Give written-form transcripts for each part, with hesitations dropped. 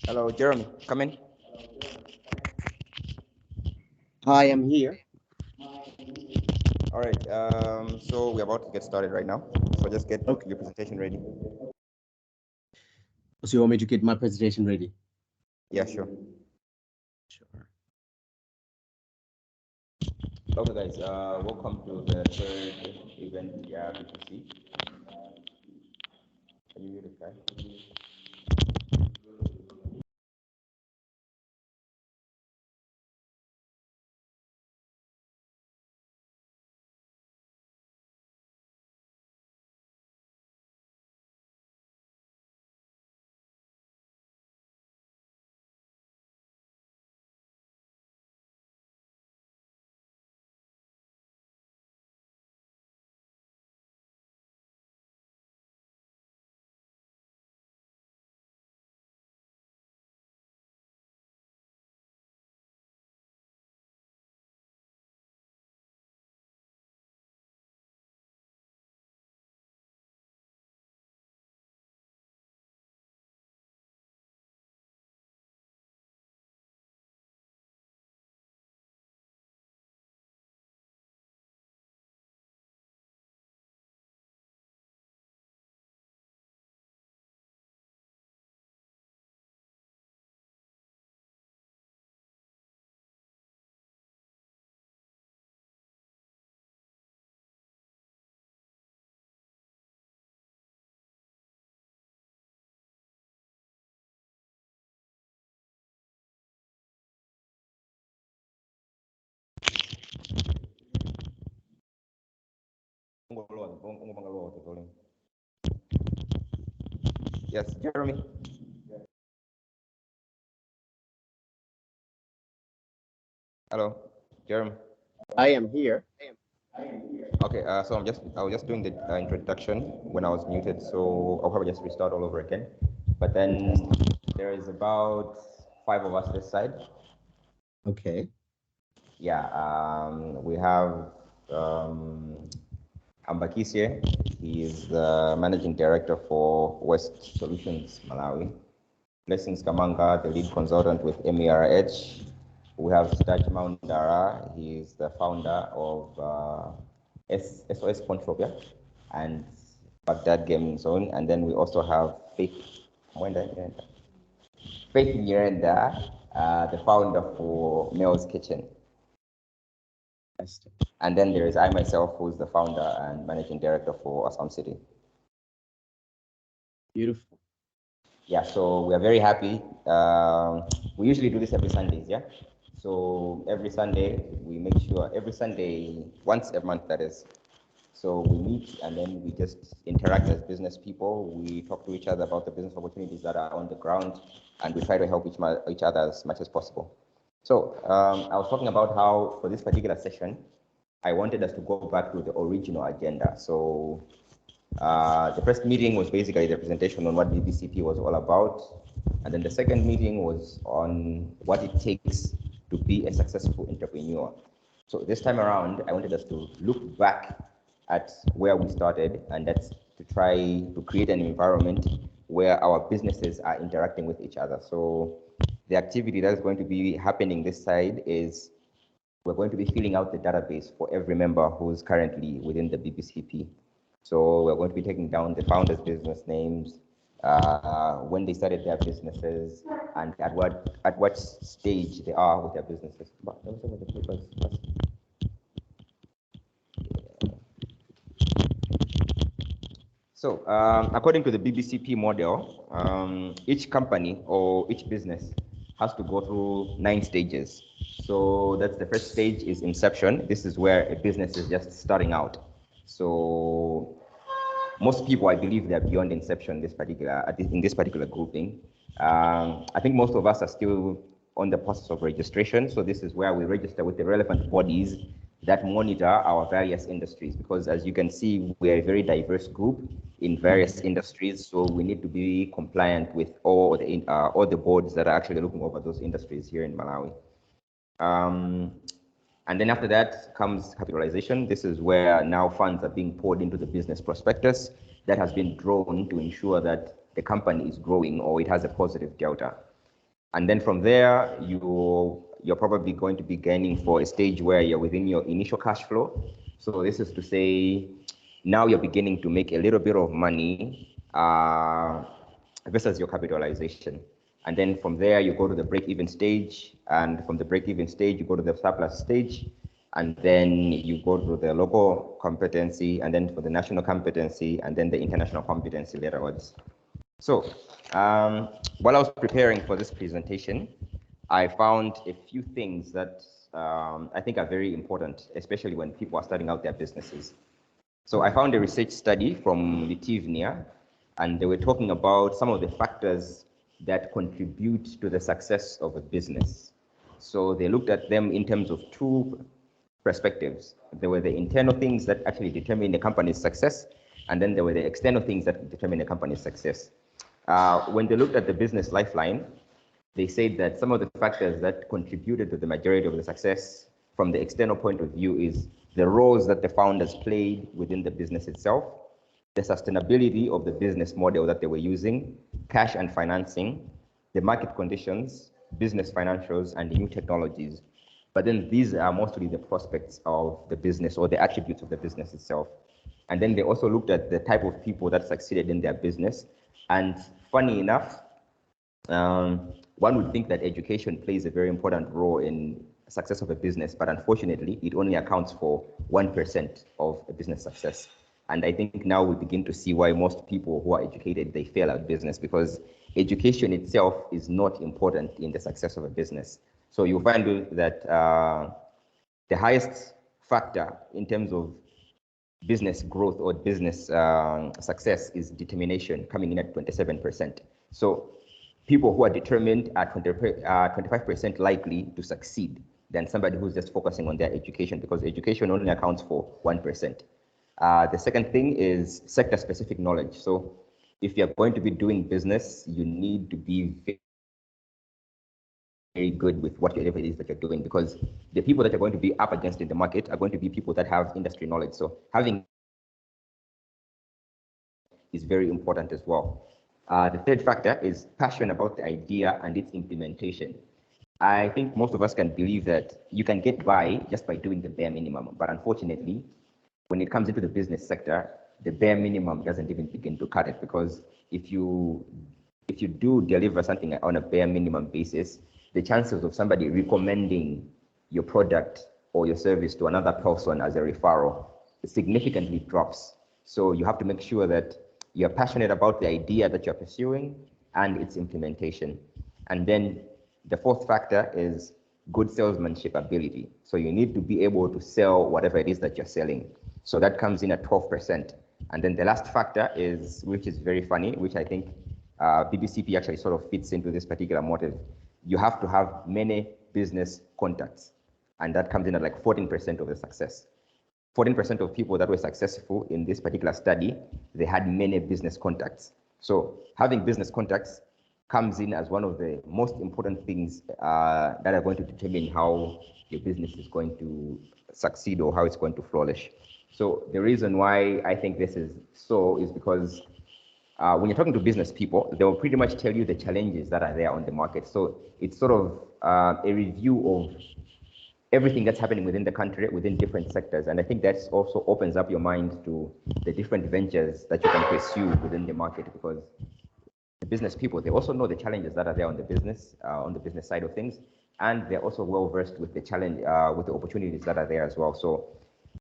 Hello, Jeremy. Come in. Hi, I'm here. All right. So we're about to get started right now. So just get Okay. your presentation ready. So you want me to get my presentation ready? Yeah, sure. Sure. Okay, guys. Welcome to the third event. Yeah, BBCP. Can you hear this guy? Yes, Jeremy. Hello, Jeremy. I am here. Okay. So I was just doing the introduction when I was muted. So I'll probably just restart all over again. But then there is about five of us this side. Okay. Yeah, we have Ambakisye. He is the managing director for West Solutions Malawi. Blessings Kamanga, the lead consultant with MERH. We have Staj Maundara. He is the founder of SOS Controbia and Baghdad Gaming Zone. And then we also have Faith Nyirenda, the founder for Mel's Kitchen. And then there is I myself, who's the founder and managing director for Assam City. Beautiful. Yeah, so we are very happy. We usually do this every Sundays, yeah? So every Sunday, we make sure, every Sunday, once a month that is. So we meet and then we just interact as business people. We talk to each other about the business opportunities that are on the ground and we try to help each other as much as possible. So I was talking about how for this particular session, I wanted us to go back to the original agenda. So the first meeting was basically the presentation on what BBCP was all about. And then the second meeting was on what it takes to be a successful entrepreneur. So this time around, I wanted us to look back at where we started, and that's to try to create an environment where our businesses are interacting with each other. So the activity that is going to be happening this side is we're going to be filling out the database for every member who's currently within the BBCP. So we're going to be taking down the founders' business names, when they started their businesses, and at what stage they are with their businesses. But let me see what the papers first. So, according to the BBCP model, each company or each business has to go through 9 stages. So that's the first stage is inception. This is where a business is just starting out. So most people, I believe, they're beyond inception. In this particular grouping, I think most of us are still on the process of registration. So this is where we register with the relevant bodies that monitor our various industries. Because as you can see, we're a very diverse group in various industries. So we need to be compliant with all the boards that are actually looking over those industries here in Malawi. And then after that comes capitalization. This is where now funds are being poured into the business prospectus that has been drawn to ensure that the company is growing or it has a positive delta. And then from there, you're probably going to be gaining for a stage where you're within your initial cash flow. So this is to say, now you're beginning to make a little bit of money versus your capitalization. And then from there, you go to the break-even stage. And from the break-even stage, you go to the surplus stage. And then you go to the local competency, and then for the national competency, and then the international competency later on. So while I was preparing for this presentation, I found a few things that I think are very important, especially when people are starting out their businesses. So I found a research study from Litivnia, and they were talking about some of the factors that contribute to the success of a business. So they looked at them in terms of two perspectives. There were the internal things that actually determine the company's success, and then there were the external things that determine the company's success. When they looked at the business lifeline, they said that some of the factors that contributed to the majority of the success from the external point of view is the roles that the founders played within the business itself, the sustainability of the business model that they were using, cash and financing, the market conditions, business financials, and the new technologies. But then these are mostly the prospects of the business or the attributes of the business itself. And then they also looked at the type of people that succeeded in their business. And funny enough, one would think that education plays a very important role in success of a business, but unfortunately, it only accounts for 1% of a business success. And I think now we begin to see why most people who are educated, they fail at business, because education itself is not important in the success of a business. So you'll find that the highest factor in terms of business growth or business success is determination, coming in at 27%. So people who are determined are 25% likely to succeed than somebody who's just focusing on their education, because education only accounts for 1%. The second thing is sector-specific knowledge. So if you're going to be doing business, you need to be very good with whatever it is that you're doing, because the people that you're going to be up against in the market are going to be people that have industry knowledge. So having is very important as well. The third factor is passion about the idea and its implementation. I think most of us can believe that you can get by just by doing the bare minimum, but unfortunately, when it comes into the business sector, the bare minimum doesn't even begin to cut it, because if you do deliver something on a bare minimum basis, the chances of somebody recommending your product or your service to another person as a referral significantly drops. So you have to make sure that you're passionate about the idea that you're pursuing and its implementation. And then the fourth factor is good salesmanship ability. So you need to be able to sell whatever it is that you're selling. So that comes in at 12%. And then the last factor is, which is very funny, which I think BBCP actually sort of fits into this particular motive. You have to have many business contacts. And that comes in at like 14% of the success. 14% of people that were successful in this particular study, they had many business contacts. So having business contacts comes in as one of the most important things that are going to determine how your business is going to succeed or how it's going to flourish. So the reason why I think this is so is because when you're talking to business people, they will pretty much tell you the challenges that are there on the market. So it's sort of a review of everything that's happening within the country, within different sectors. And I think that also opens up your mind to the different ventures that you can pursue within the market, because the business people, they also know the challenges that are there on the business side of things. And they're also well versed with the challenge, with the opportunities that are there as well. So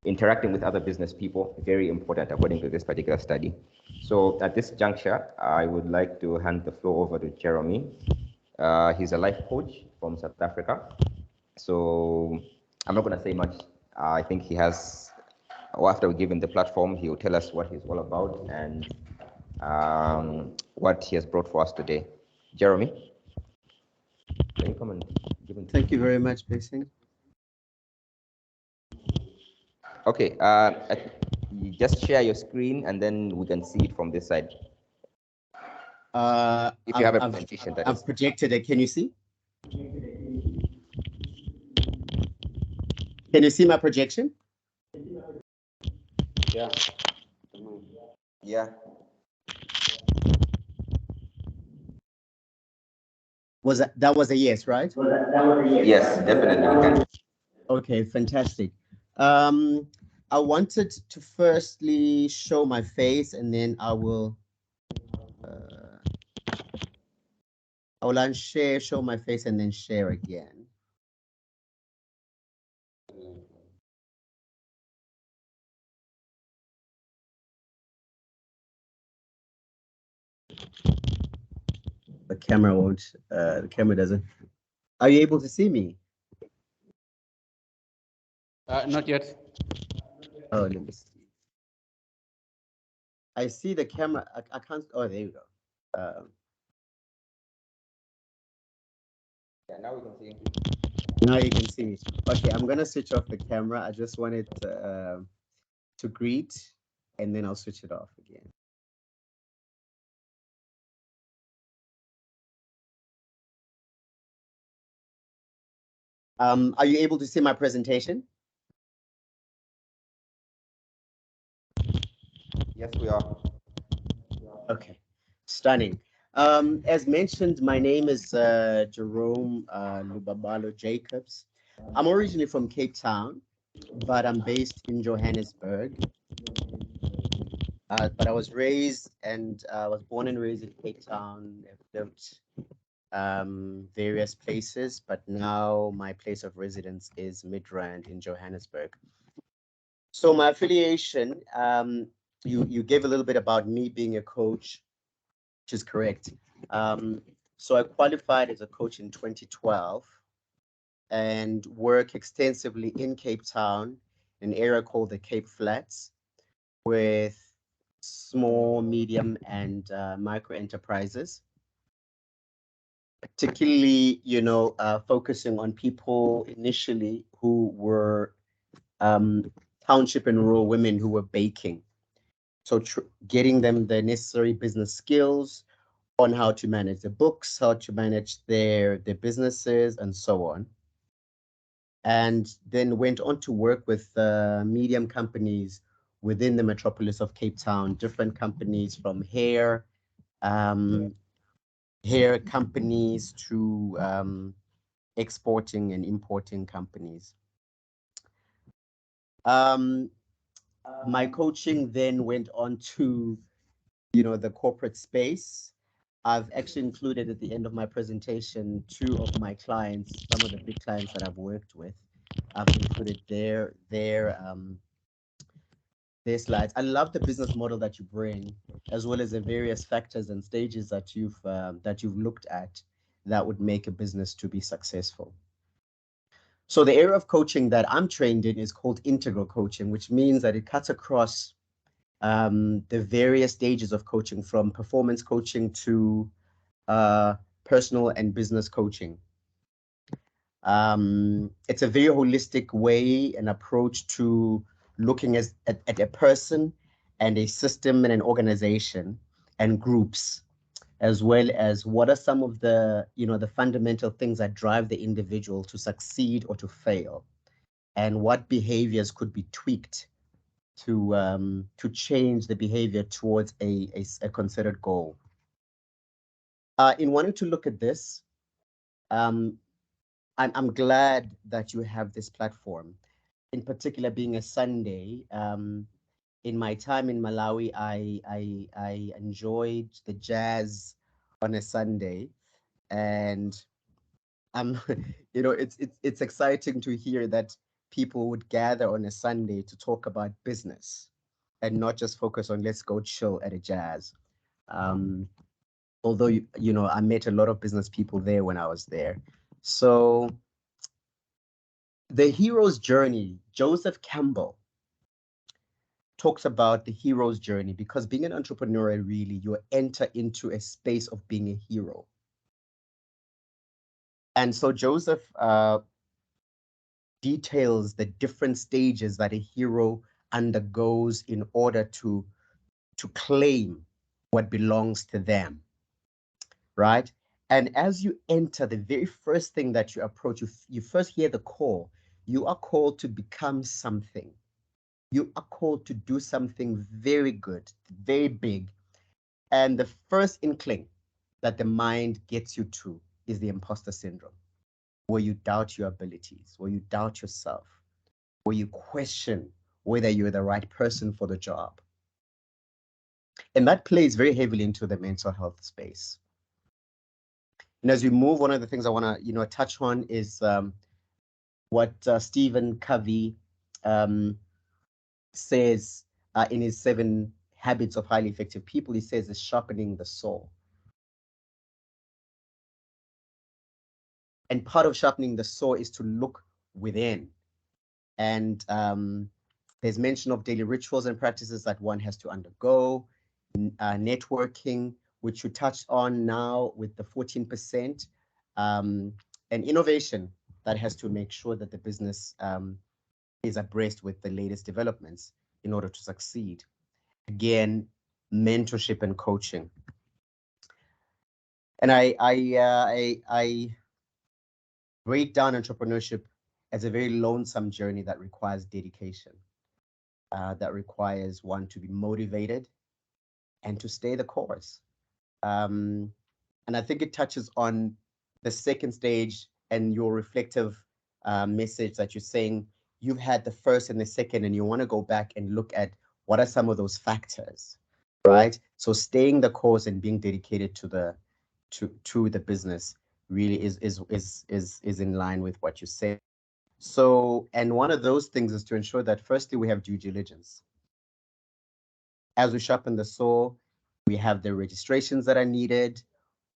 interacting with other business people, very important according to this particular study. So at this juncture, I would like to hand the floor over to Jeremy. He's a life coach from South Africa. So I'm not going to say much. I think he has, or after we give him the platform, he will tell us what he's all about and what he has brought for us today. Jeremy, can you come and give him? Thank you very much, Blessing. Okay, you just share your screen and then we can see it from this side. If you have a presentation, that is. I've projected it. Can you see? Can you see my projection? Yeah. Yeah. That was a yes, right? Yes, definitely we can. Okay, fantastic. Um, I wanted to firstly show my face, and then uh, I will unshare, show my face, and then share again. The camera won't. The camera doesn't. Are you able to see me? Not yet. Oh, let me see. I see the camera. I can't. Oh, there you go. Yeah, now we can see. Now you can see me. Okay, I'm gonna switch off the camera. I just wanted to greet, and then I'll switch it off again. Are you able to see my presentation? Yes, we are. Okay, stunning. As mentioned, my name is Jerome Lubabalo Jacobs. I'm originally from Cape Town, but I'm based in Johannesburg. But I was raised and was born and raised in Cape Town. I've lived various places, but now my place of residence is Midrand in Johannesburg. So my affiliation, you gave a little bit about me being a coach, which is correct. So I qualified as a coach in 2012 and work extensively in Cape Town, an area called the Cape Flats, with small, medium, and micro enterprises, particularly, focusing on people initially who were township and rural women who were baking. So getting them the necessary business skills on how to manage the books, how to manage their businesses, and so on. And then went on to work with medium companies within the metropolis of Cape Town, different companies from hair companies to exporting and importing companies. My coaching then went on to, the corporate space. I've actually included at the end of my presentation 2 of my clients, some of the big clients that I've worked with. I've included their slides. I love the business model that you bring, as well as the various factors and stages that you've looked at that would make a business to be successful. So the area of coaching that I'm trained in is called integral coaching, which means that it cuts across the various stages of coaching, from performance coaching to personal and business coaching. It's a very holistic way and approach to looking at a person and a system and an organization and groups, as well as what are some of the fundamental things that drive the individual to succeed or to fail, and what behaviors could be tweaked to change the behavior towards a considered goal. In wanting to look at this, I'm glad that you have this platform, in particular being a Sunday. In my time in Malawi, I enjoyed the jazz on a Sunday, and it's exciting to hear that people would gather on a Sunday to talk about business and not just focus on let's go chill at a jazz. Although I met a lot of business people there when I was there. So the hero's journey, Joseph Campbell talks about the hero's journey, because being an entrepreneur, really, you enter into a space of being a hero. And so Joseph details the different stages that a hero undergoes in order to claim what belongs to them, right? And as you enter, the very first thing that you approach, you first hear the call. You are called to become something. You are called to do something very good, very big. And the first inkling that the mind gets you to is the imposter syndrome, where you doubt your abilities, where you doubt yourself, where you question whether you're the right person for the job. And that plays very heavily into the mental health space. And as we move, one of the things I want to, touch on is what Stephen Covey says in his 7 Habits of Highly Effective People. He says it's sharpening the saw. And part of sharpening the saw is to look within. And there's mention of daily rituals and practices that one has to undergo, networking, which you touched on now with the 14%, and innovation that has to make sure that the business is abreast with the latest developments in order to succeed. Again, mentorship and coaching. And I break down entrepreneurship as a very lonesome journey that requires dedication, that requires one to be motivated and to stay the course. And I think it touches on the second stage and your reflective message that you're saying you've had the first and the second, and you want to go back and look at what are some of those factors, right? So staying the course and being dedicated to the business really is in line with what you say. So, and one of those things is to ensure that firstly we have due diligence. As we sharpen the saw, we have the registrations that are needed.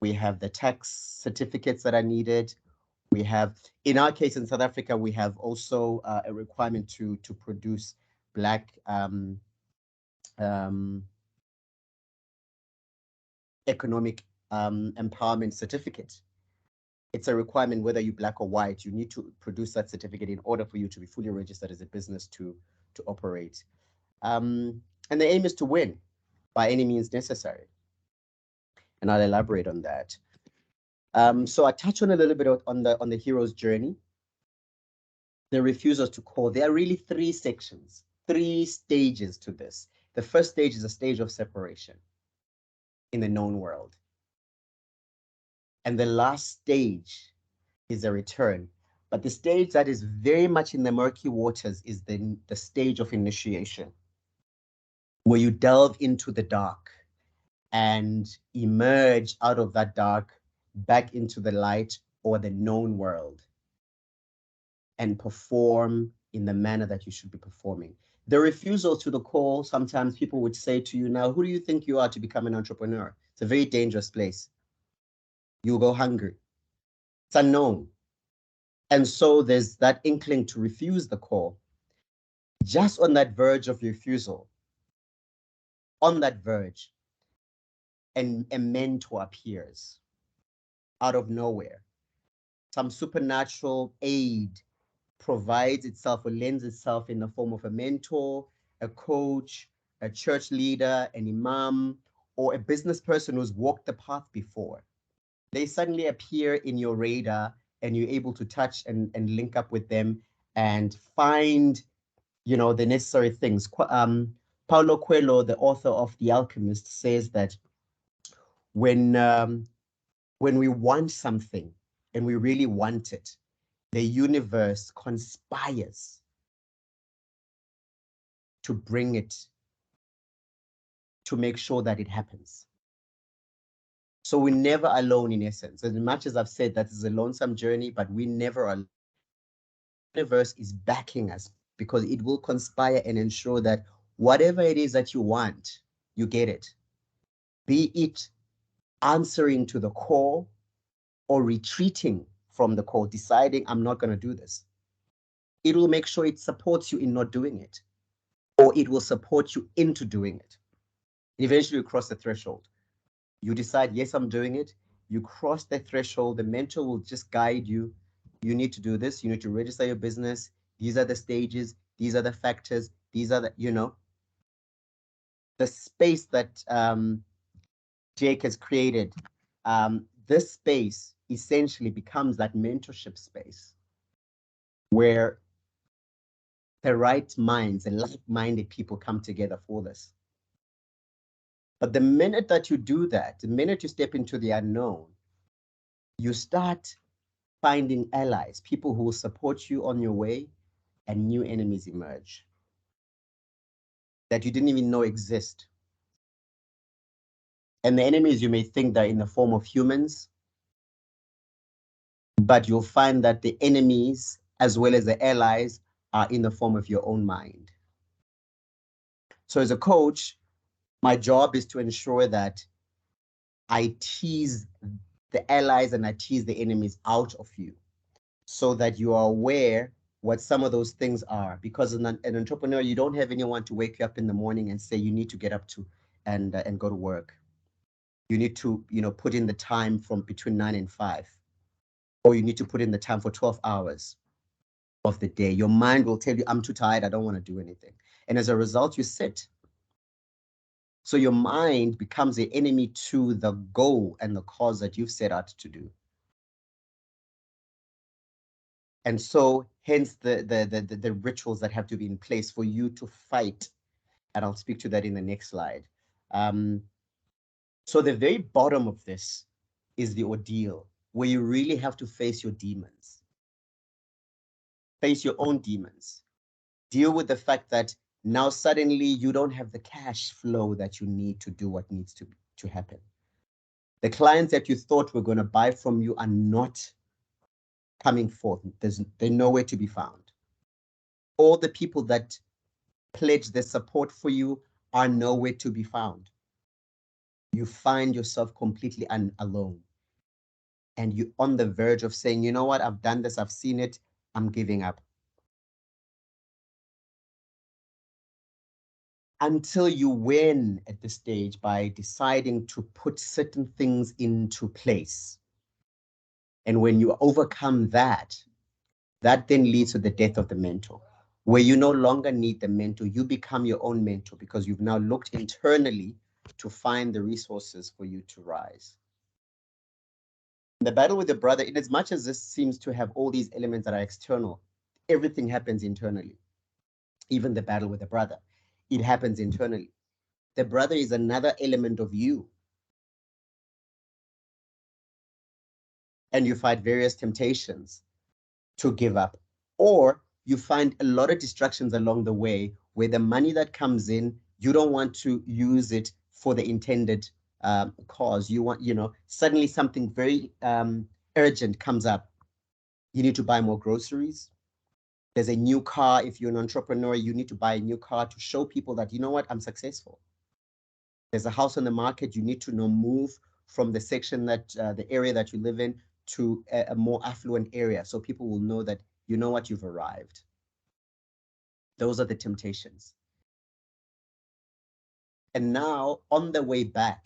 We have the tax certificates that are needed. We have, in our case in South Africa, we have also a requirement to produce Black economic empowerment certificate. It's a requirement whether you're Black or white. You need to produce that certificate in order for you to be fully registered as a business to operate. And the aim is to win by any means necessary. And I'll elaborate on that. So I touch on a little bit on the hero's journey. The refusals to call. There are really 3 sections, 3 stages to this. The first stage is a stage of separation in the known world. And the last stage is a return. But the stage that is very much in the murky waters is the stage of initiation, where you delve into the dark and emerge out of that dark back into the light or the known world and perform in the manner that you should be performing. The refusal to the call, sometimes people would say to you, now, who do you think you are to become an entrepreneur? It's a very dangerous place. You'll go hungry. It's unknown. And so there's that inkling to refuse the call. Just on that verge of refusal, on that verge, and a mentor appears out of nowhere. Some supernatural aid provides itself or lends itself in the form of a mentor, a coach, a church leader, an imam, or a business person who's walked the path before. They suddenly appear in your radar and you're able to touch and link up with them and find, the necessary things. Paulo Coelho, the author of The Alchemist, says that when we want something and we really want it, the universe conspires to bring it, to make sure that it happens. So we're never alone in essence. As much as I've said that it's a lonesome journey, but we never are. The universe is backing us because it will conspire and ensure that whatever it is that you want, you get it. Be it answering to the call or retreating from the call, deciding I'm not going to do this. It will make sure it supports you in not doing it, or it will support you into doing it. Eventually you cross the threshold. You decide, yes, I'm doing it. You cross the threshold. The mentor will just guide you. You need to do this. You need to register your business. These are the stages. These are the factors. These are the, the space that Jake has created. This space essentially becomes that mentorship space where the right minds and like-minded people come together for this. But the minute that you do that, the minute you step into the unknown, you start finding allies, people who will support you on your way, and new enemies emerge that you didn't even know exist. And the enemies you may think they're in the form of humans, but you'll find that the enemies as well as the allies are in the form of your own mind. So as a coach, my job is to ensure that I tease the allies and I tease the enemies out of you so that you are aware what some of those things are. Because an entrepreneur, you don't have anyone to wake you up in the morning and say you need to get up to and go to work. You need to, put in the time from between 9 and 5, or you need to put in the time for 12 hours of the day. Your mind will tell you, I'm too tired, I don't want to do anything. And as a result, you sit. So your mind becomes the enemy to the goal and the cause that you've set out to do. And so hence the rituals that have to be in place for you to fight. And I'll speak to that in the next slide. So the very bottom of this is the ordeal, where you really have to face your demons, face your own demons, deal with the fact that now suddenly you don't have the cash flow that you need to do what needs to happen. The clients that you thought were going to buy from you are not coming forth. They're nowhere to be found. All the people that pledge their support for you are nowhere to be found. You find yourself completely alone. And you're on the verge of saying, you know what, I've done this, I've seen it, I'm giving up. Until you win at this stage by deciding to put certain things into place. And when you overcome that, that then leads to the death of the mentor, where you no longer need the mentor. You become your own mentor because you've now looked internally to find the resources for you to rise. The battle with the brother, in as much as this seems to have all these elements that are external, everything happens internally. Even the battle with the brother, it happens internally. The brother is another element of you. And you fight various temptations to give up, or you find a lot of distractions along the way where the money that comes in, you don't want to use it for the intended cause. You want, suddenly something very urgent comes up. You need to buy more groceries. There's a new car. If you're an entrepreneur, you need to buy a new car to show people that, you know what, I'm successful. There's a house on the market. You need to move from the section that the area that you live in to a more affluent area, so people will know that, you know what, you've arrived. Those are the temptations. And now on the way back,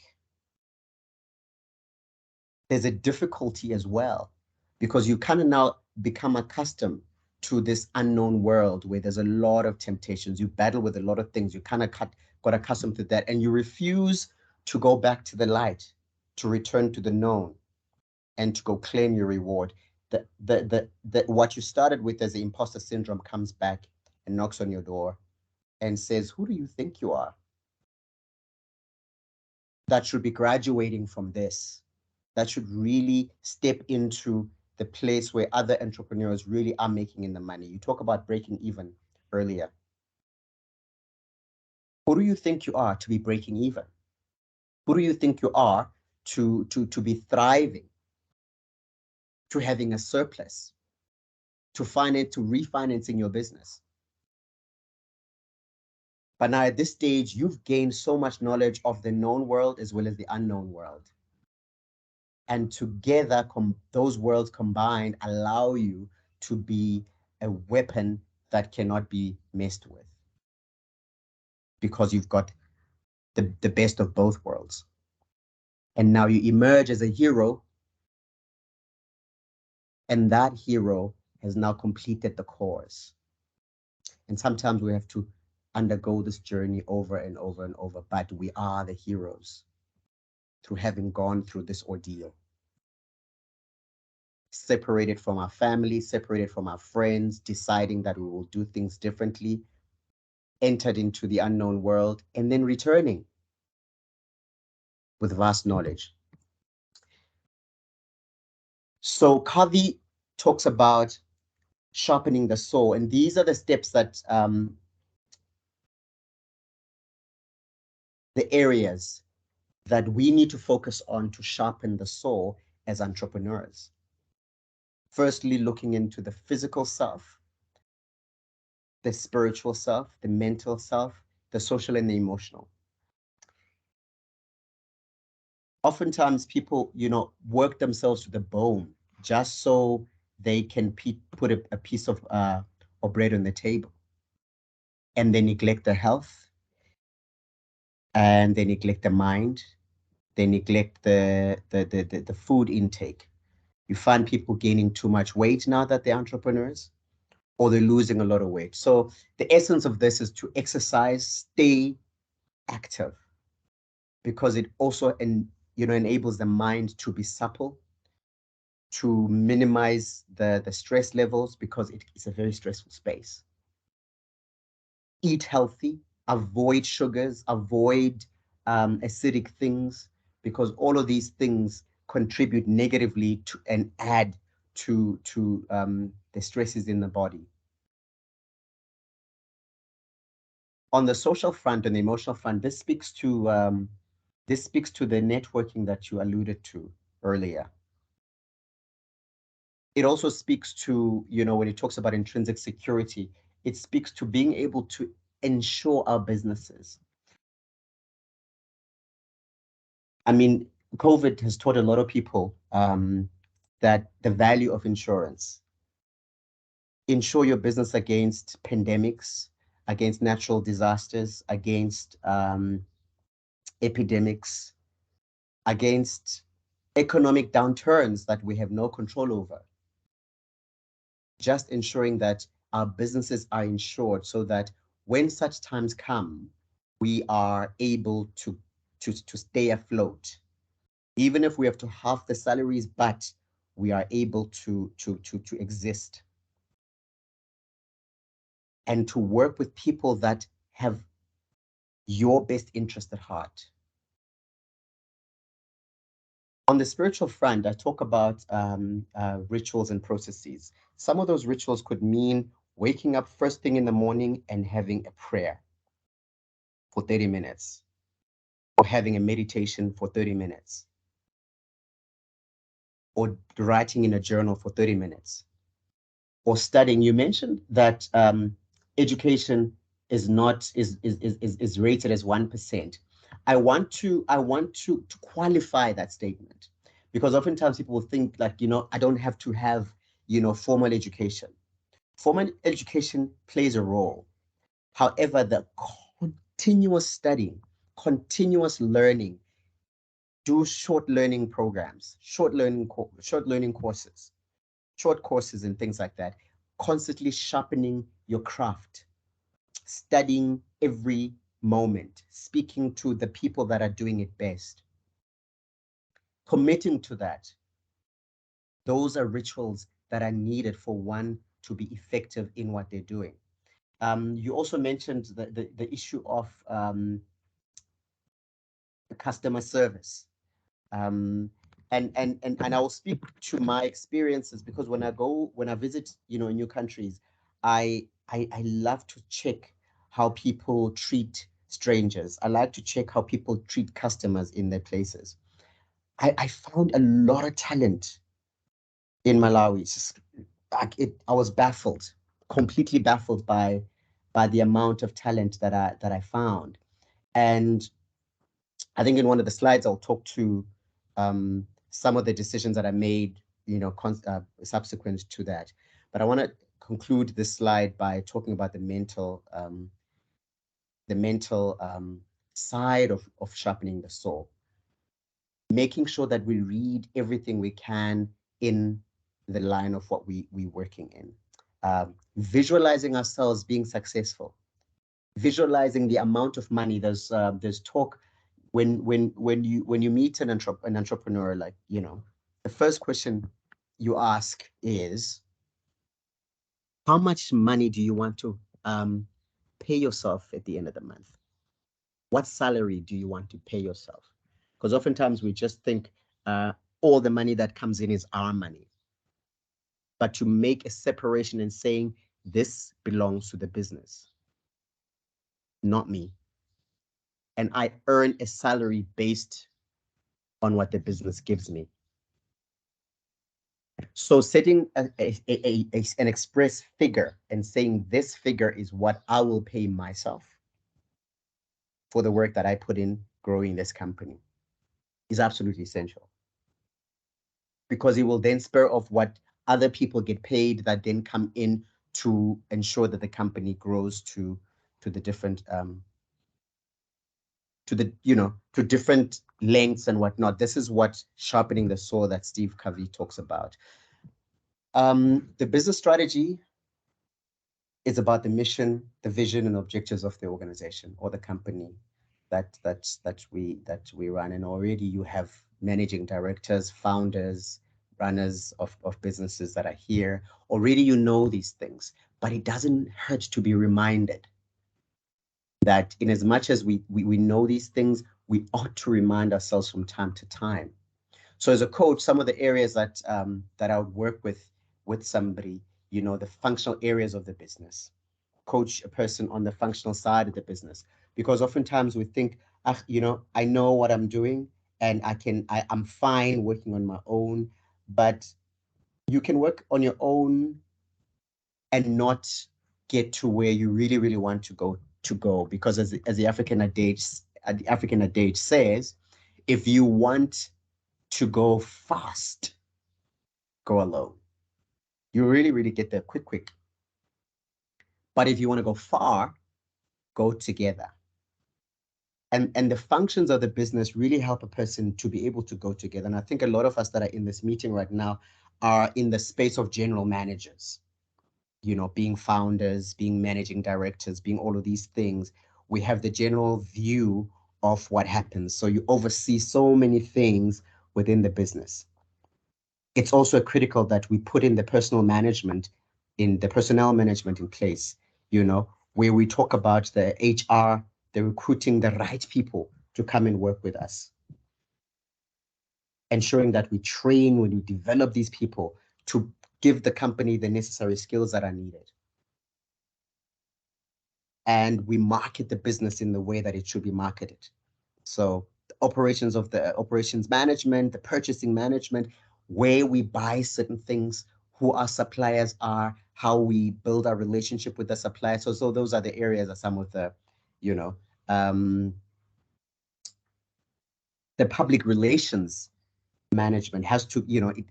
there's a difficulty as well, because you kind of now become accustomed to this unknown world where there's a lot of temptations. You battle with a lot of things. You kind of got accustomed to that, and you refuse to go back to the light, to return to the known, and to go claim your reward. What you started with as the imposter syndrome comes back and knocks on your door and says, who do you think you are? That should be graduating from this. That should really step into the place where other entrepreneurs really are making in the money. You talk about breaking even earlier. Who do you think you are to be breaking even? Who do you think you are to be thriving, to having a surplus, to refinancing your business? But now at this stage, you've gained so much knowledge of the known world as well as the unknown world. And together, those worlds combined allow you to be a weapon that cannot be messed with, because you've got the best of both worlds. And now you emerge as a hero, and that hero has now completed the course. And sometimes we have to undergo this journey over and over and over, but we are the heroes through having gone through this ordeal. Separated from our family, separated from our friends, deciding that we will do things differently, entered into the unknown world, and then returning with vast knowledge. So Kavi talks about sharpening the saw, and these are the steps that the areas that we need to focus on to sharpen the saw as entrepreneurs. Firstly, looking into the physical self, the spiritual self, the mental self, the social and the emotional. Oftentimes people, work themselves to the bone just so they can put a piece of bread on the table, and they neglect their health, and they neglect the mind, they neglect the food intake. You find people gaining too much weight now that they're entrepreneurs, or they're losing a lot of weight. So the essence of this is to exercise, stay active, because it also enables the mind to be supple, to minimize the stress levels, because it's a very stressful space. Eat healthy, avoid sugars, avoid acidic things, because all of these things contribute negatively to and add to the stresses in the body. On the social front and the emotional front, this speaks to the networking that you alluded to earlier. It also speaks to, when it talks about intrinsic security, it speaks to being able to ensure our businesses. I mean, COVID has taught a lot of people that the value of insurance. Insure your business against pandemics, against natural disasters, against epidemics, against economic downturns that we have no control over. Just ensuring that our businesses are insured, so that when such times come, we are able to stay afloat. Even if we have to halve the salaries, but we are able to exist and to work with people that have your best interest at heart. On the spiritual front, I talk about rituals and processes. Some of those rituals could mean waking up first thing in the morning and having a prayer for 30 minutes, or having a meditation for 30 minutes, or writing in a journal for 30 minutes, or studying. You mentioned that education is rated as 1%. I want to qualify that statement, because oftentimes people will think like, I don't have to have, formal education. Formal education plays a role. However, the continuous studying, continuous learning, do short learning programs, short learning courses, short courses and things like that, constantly sharpening your craft, studying every moment, speaking to the people that are doing it best, committing to that. Those are rituals that are needed for one to be effective in what they're doing. You also mentioned the issue of customer service. And I will speak to my experiences, because when I visit, new countries, I love to check how people treat strangers. I like to check how people treat customers in their places. I found a lot of talent in Malawi. It's just, I was baffled, completely baffled by the amount of talent that I found. And I think in one of the slides, I'll talk to some of the decisions that I made, subsequent to that. But I want to conclude this slide by talking about the mental side of sharpening the saw, making sure that we read everything we can in the line of what we're working in, visualizing ourselves being successful, visualizing the amount of money. There's talk when you meet an entrepreneur, like, the first question you ask is, how much money do you want to pay yourself at the end of the month? What salary do you want to pay yourself? Because oftentimes we just think all the money that comes in is our money. but to make a separation and saying this belongs to the business, not me. And I earn a salary based on what the business gives me. So setting an express figure and saying this figure is what I will pay myself for the work that I put in growing this company is absolutely essential, because it will then spur off what other people get paid that then come in to ensure that the company grows to the different to different lengths and whatnot. This is what sharpening the saw that Steve Covey talks about. The business strategy is about the mission, the vision, and objectives of the organization or the company that we run. And already you have managing directors, founders, runners of businesses that are here. Already you know these things, but it doesn't hurt to be reminded that in as much as we know these things, we ought to remind ourselves from time to time. So as a coach, some of the areas that I would work with somebody, the functional areas of the business, coach a person on the functional side of the business, because oftentimes we think, I know what I'm doing and I'm fine working on my own, but you can work on your own and not get to where you really, really want to go. Because as the African adage says, if you want to go fast, go alone. You really, really get there quick. But if you want to go far, go together. And the functions of the business really help a person to be able to go together. And I think a lot of us that are in this meeting right now are in the space of general managers, being founders, being managing directors, being all of these things. We have the general view of what happens. So you oversee so many things within the business. It's also critical that we put in the personnel management in place, where we talk about the HR, the recruiting the right people to come and work with us. Ensuring that we train, when we develop these people to give the company the necessary skills that are needed. And we market the business in the way that it should be marketed. So the operations management, the purchasing management, where we buy certain things, who our suppliers are, how we build our relationship with the suppliers. So those are the areas of some of the, the public relations management has to,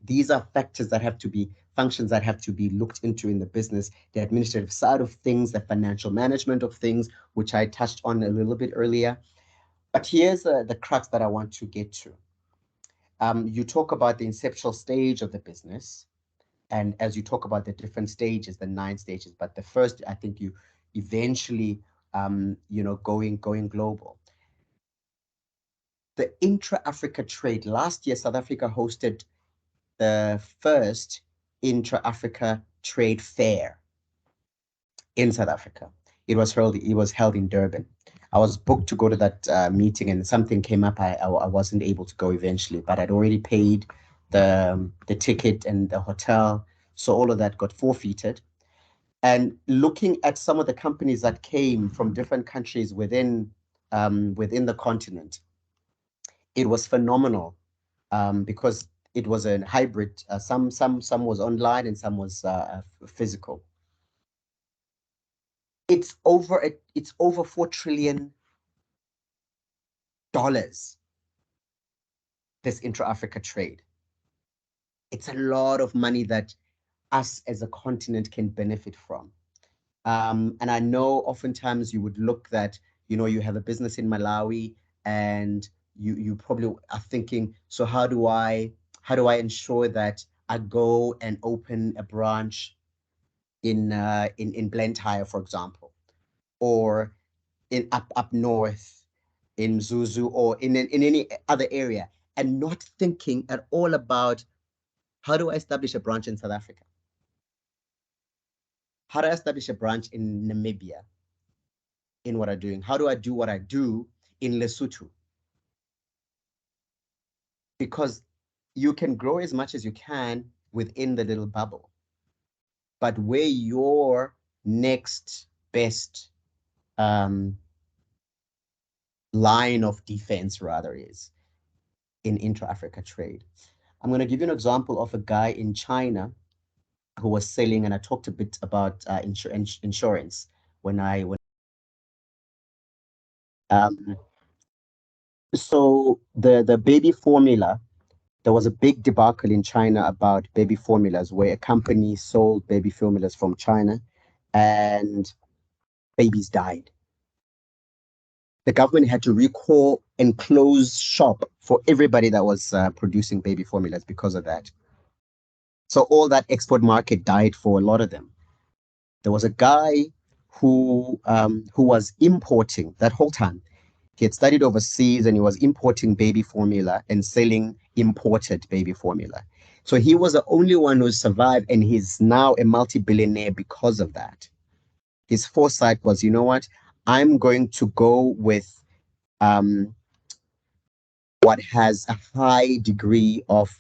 these are factors that have to be functions that have to be looked into in the business, the administrative side of things, the financial management of things, which I touched on a little bit earlier. But here's the crux that I want to get to. You talk about the inceptual stage of the business, and as you talk about the different stages, the 9 stages, but the first, I think you eventually, going global. The intra-Africa trade. Last year, South Africa hosted the first intra-Africa trade fair in South Africa. It was held in Durban. I was booked to go to that meeting, and something came up. I wasn't able to go eventually, but I'd already paid the ticket and the hotel, so all of that got forfeited. And looking at some of the companies that came from different countries within the continent, it was phenomenal, because it was a hybrid. Some was online and some was physical. It's over $4 trillion, this intra-Africa trade. It's a lot of money that us as a continent can benefit from. And I know oftentimes you would look that, you have a business in Malawi and you probably are thinking, so how do I ensure that I go and open a branch in Blantyre, for example, or in up north in Zuzu, or in any other area, and not thinking at all about how do I establish a branch in South Africa? How do I establish a branch in Namibia in what I'm doing? How do I do what I do in Lesotho? Because you can grow as much as you can within the little bubble. but where your next best line of defense rather is in intra-Africa trade. I'm going to give you an example of a guy in China who was selling, and I talked a bit about insurance when um, so the baby formula, there was a big debacle in China about baby formulas where a company sold baby formulas from China and babies died. The government had to recall and close shop for everybody that was producing baby formulas because of that. So all that export market died for a lot of them. There was a guy who was importing that whole time. He had studied overseas and he was importing baby formula and selling imported baby formula. So he was the only one who survived, and he's now a multi-billionaire because of that. His foresight was, you know what? I'm going to go with what has a high degree of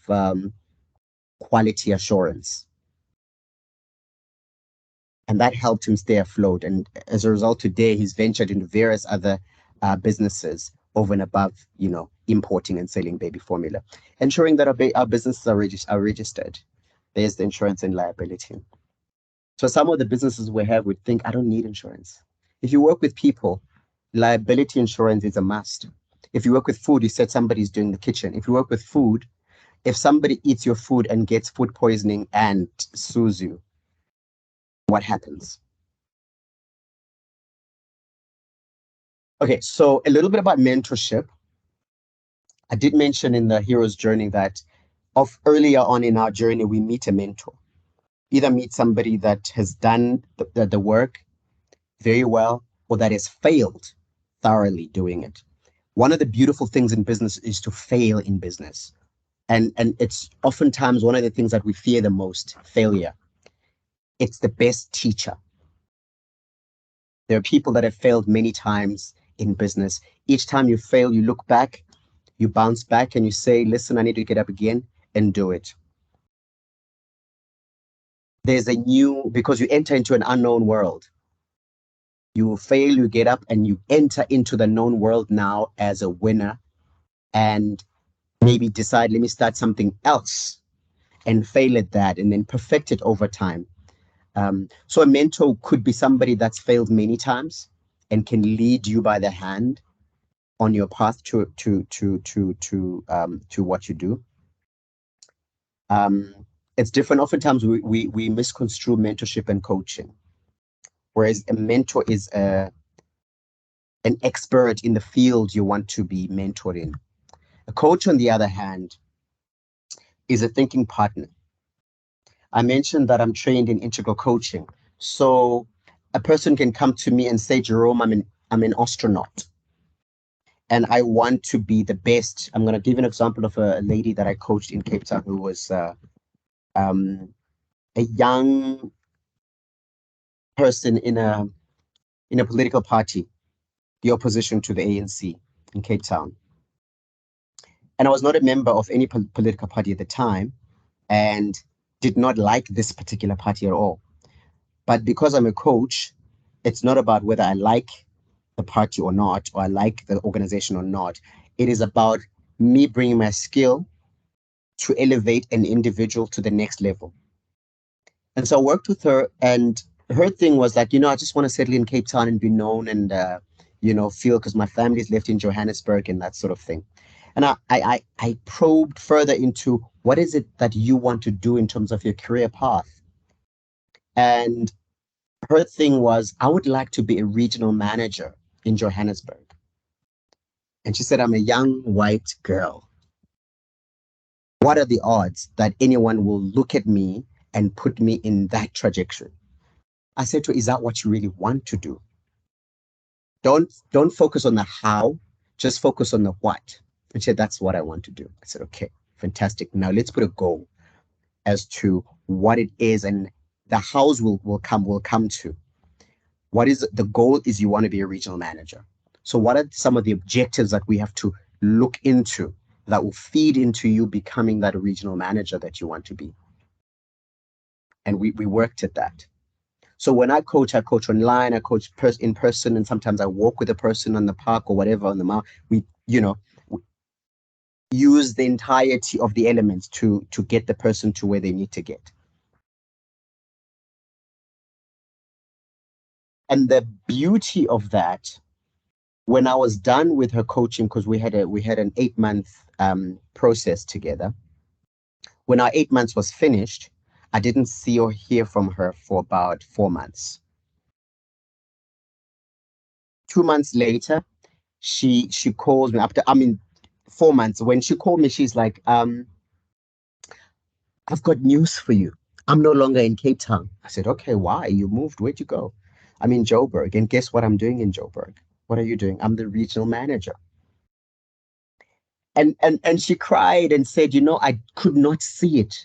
quality assurance. And that helped him stay afloat. And as a result, today he's ventured into various other businesses over and above, importing and selling baby formula, ensuring that our businesses are registered. There's the insurance and liability. So some of the businesses we have would think, I don't need insurance. If you work with people, liability insurance is a must. If you work with food, you said somebody's doing the kitchen. If you work with food, if somebody eats your food and gets food poisoning and sues you, what happens? Okay, so a little bit about mentorship. I did mention in the hero's journey that earlier on in our journey, we meet a mentor. Either meet somebody that has done the work very well or that has failed thoroughly doing it. One of the beautiful things in business is to fail in business. And it's oftentimes one of the things that we fear the most, failure. It's the best teacher. There are people that have failed many times in business. Each time you fail, you look back, you bounce back and you say, listen, I need to get up again and do it. Because you enter into an unknown world. You fail, you get up, and you enter into the known world now as a winner and maybe decide, let me start something else and fail at that and then perfect it over time. So a mentor could be somebody that's failed many times and can lead you by the hand on your path to what you do. It's different. Oftentimes we misconstrue mentorship and coaching, whereas a mentor is an expert in the field you want to be mentored in. A coach, on the other hand, is a thinking partner. I mentioned that I'm trained in integral coaching. So a person can come to me and say, Jerome, I'm an astronaut and I want to be the best. I'm going to give an example of a lady that I coached in Cape Town who was a young person in a political party, the opposition to the ANC in Cape Town. And I was not a member of any political party at the time and did not like this particular party at all. But because I'm a coach, it's not about whether I like the party or not, or I like the organization or not. It is about me bringing my skill to elevate an individual to the next level. And so I worked with her, and her thing was like, I just want to settle in Cape Town and be known and, feel, because my family's left in Johannesburg and that sort of thing. And I probed further into what is it that you want to do in terms of your career path. And her thing was, I would like to be a regional manager in Johannesburg. And she said, I'm a young white girl. What are the odds that anyone will look at me and put me in that trajectory? I said to her, is that what you really want to do? Don't focus on the how, just focus on the what. And she said, that's what I want to do. I said, okay, fantastic. Now let's put a goal as to what it is, and the hows will come to. What is the goal is you want to be a regional manager. So what are some of the objectives that we have to look into that will feed into you becoming that regional manager that you want to be? And we worked at that. So when I coach online, I coach in person, and sometimes I walk with a person on the park or whatever on the mount. We, use the entirety of the elements to get the person to where they need to get. And the beauty of that, when I was done with her coaching, because we had an 8-month process together. When our 8 months was finished, I didn't see or hear from her for about 4 months. 2 months later, she calls me after, 4 months. When she called me, she's like, I've got news for you. I'm no longer in Cape Town. I said, okay, why? You moved. Where'd you go? I'm in Joburg. And guess what I'm doing in Joburg? What are you doing? I'm the regional manager. And she cried and said, I could not see it.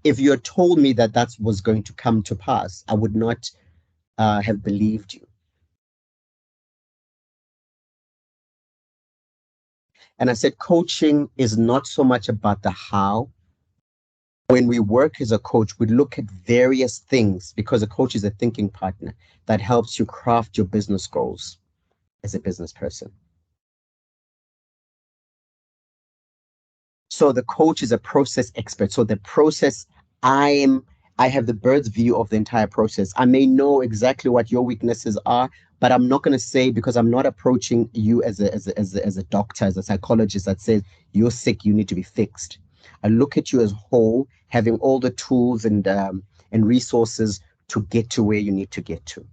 If you had told me that was going to come to pass, I would not have believed you. And I said, coaching is not so much about the how. When we work as a coach, we look at various things, because a coach is a thinking partner that helps you craft your business goals as a business person. So the coach is a process expert. So the process, I have the bird's view of the entire process. I may know exactly what your weaknesses are, but I'm not going to say, because I'm not approaching you as a doctor, as a psychologist that says you're sick, you need to be fixed. I look at you as whole, having all the tools and resources to get to where you need to get to.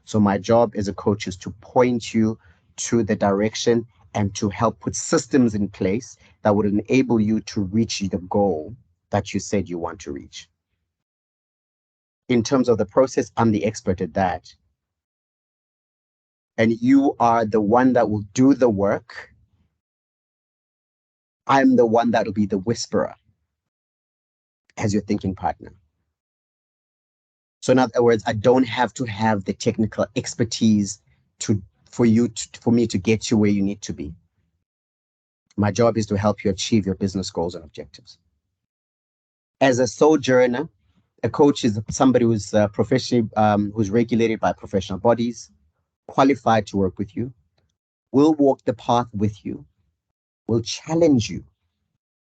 So my job as a coach is to point you to the direction and to help put systems in place that would enable you to reach the goal that you said you want to reach. In terms of the process, I'm the expert at that. And you are the one that will do the work. I'm the one that will be the whisperer as your thinking partner. So in other words, I don't have to have the technical expertise for me to get you where you need to be. My job is to help you achieve your business goals and objectives. As a sojourner, a coach is somebody who's professionally, who's regulated by professional bodies, qualified to work with you, will walk the path with you, will challenge you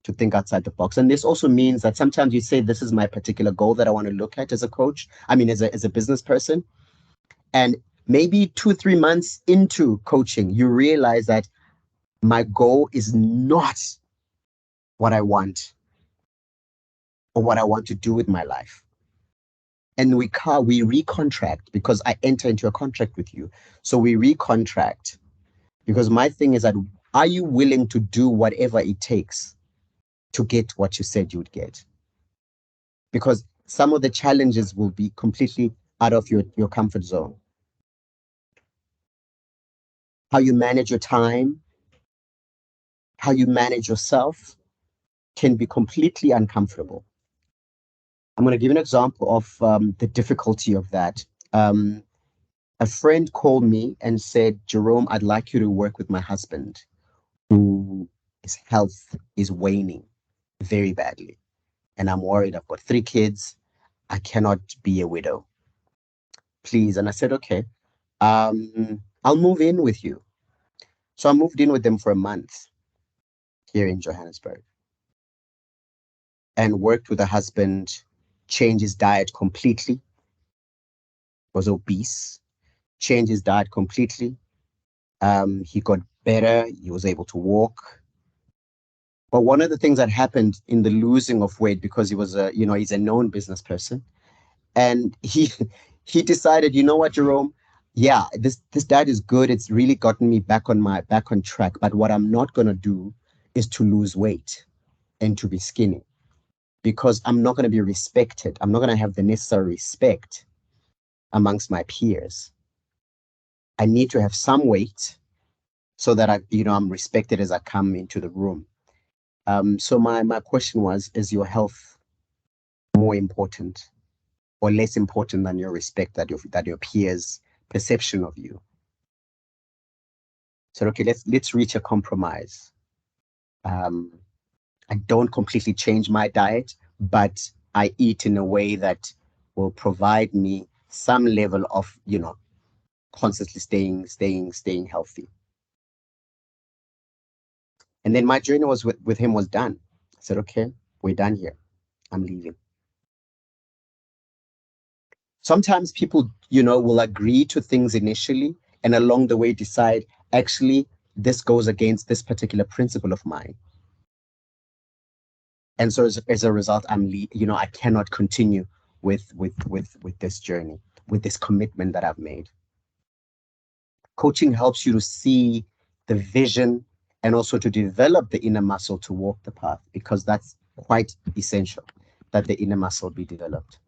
to think outside the box. And this also means that sometimes you say, this is my particular goal that I want to look at as a coach. As a business person. And maybe 2-3 months into coaching, you realize that my goal is not what I want or what I want to do with my life. And we recontract, because I enter into a contract with you. So we recontract, because my thing is that, are you willing to do whatever it takes to get what you said you would get? Because some of the challenges will be completely out of your comfort zone. How you manage your time, how you manage yourself can be completely uncomfortable. I'm going to give you an example of the difficulty of that. A friend called me and said, Jerome, I'd like you to work with my husband, whose health is waning very badly. And I'm worried. I've got 3 kids. I cannot be a widow. Please. And I said, okay, I'll move in with you. So I moved in with them for a month here in Johannesburg and worked with the husband, changed his diet completely, was obese, changed his diet completely. He got better. He was able to walk. But one of the things that happened in the losing of weight, because he was he's a known business person, and he decided, you know what, Jerome? Yeah, this diet is good. It's really gotten me back on track. But what I'm not gonna do is to lose weight and to be skinny, because I'm not gonna be respected. I'm not gonna have the necessary respect amongst my peers. I need to have some weight so that I'm respected as I come into the room. So my question was, is your health more important or less important than your respect, that your peers' perception of you? So okay, let's reach a compromise. I don't completely change my diet, but I eat in a way that will provide me some level of, constantly staying healthy. And then my journey was with him was done. I said, okay, we're done here. I'm leaving. Sometimes people, will agree to things initially and along the way decide, actually, this goes against this particular principle of mine. And so as a result, I cannot continue with this journey, with this commitment that I've made. Coaching helps you to see the vision and also to develop the inner muscle to walk the path, because that's quite essential that the inner muscle be developed.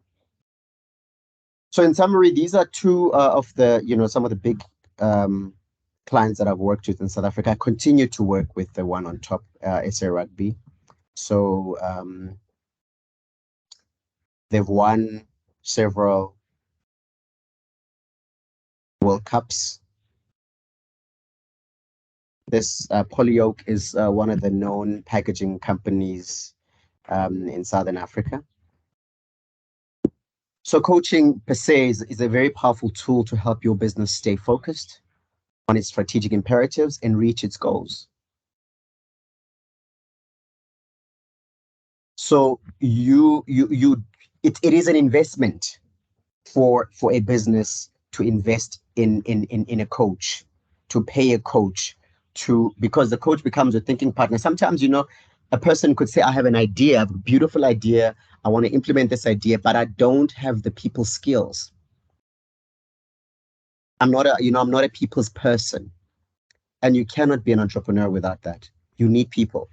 So in summary, these are two of the, some of the big clients that I've worked with in South Africa. I continue to work with the one on top, SA Rugby. So they've won several World Cups. This Polyoke is one of the known packaging companies in Southern Africa. So coaching per se is a very powerful tool to help your business stay focused on its strategic imperatives and reach its goals. So it is an investment for a business to invest in a coach, to pay a coach, because the coach becomes a thinking partner. Sometimes, a person could say, I have an idea, I have a beautiful idea, I want to implement this idea, but I don't have the people skills. I'm not a people's person. And you cannot be an entrepreneur without that. You need people.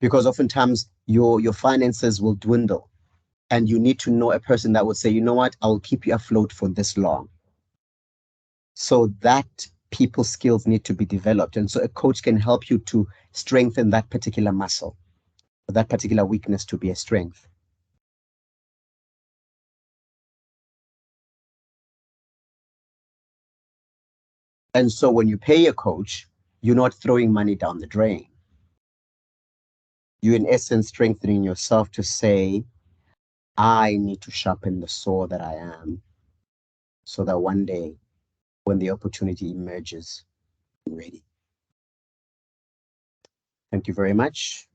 Because oftentimes your finances will dwindle. And you need to know a person that would say, you know what, I'll keep you afloat for this long. So that people skills need to be developed. And so a coach can help you to strengthen that particular muscle, or that particular weakness to be a strength. And so when you pay a coach, you're not throwing money down the drain. You're in essence strengthening yourself to say, I need to sharpen the saw that I am, so that one day when the opportunity emerges, I'm ready. Thank you very much.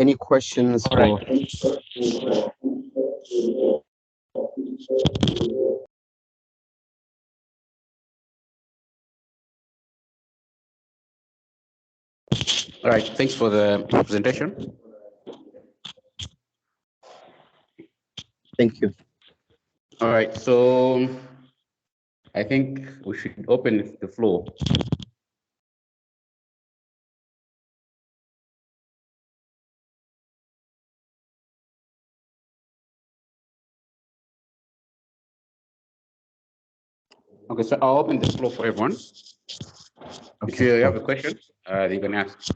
Any questions for? All right, thanks for the presentation. Thank you. All right, so I think we should open the floor. Okay, so I'll open the floor for everyone. If you have a question, you can ask.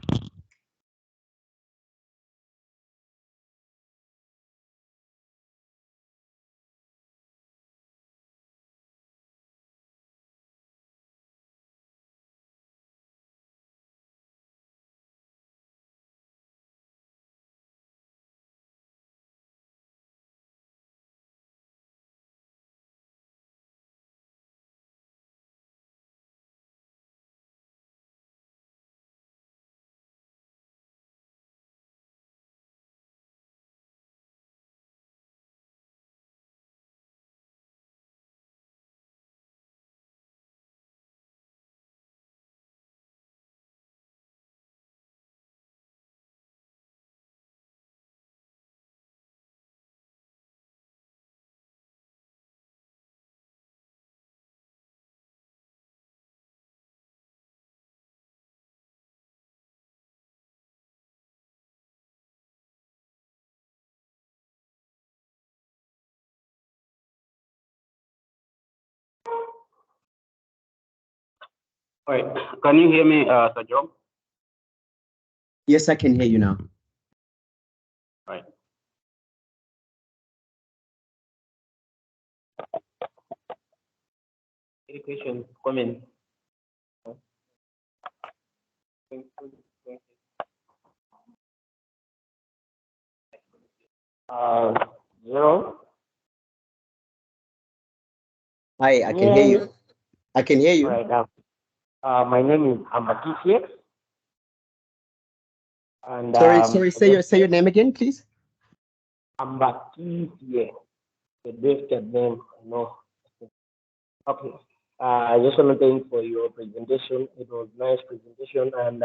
All right, can you hear me, Sir John? Yes, I can hear you now. All right. Any questions, comments? Uh, Zero. Hi, I Can you can hear hear you. me? I can hear All you. right. My name is Amakisye, and Sorry, I just say your name again, please. Amakisye, the best name I know. Okay. I just want to thank for your presentation. It was nice presentation, and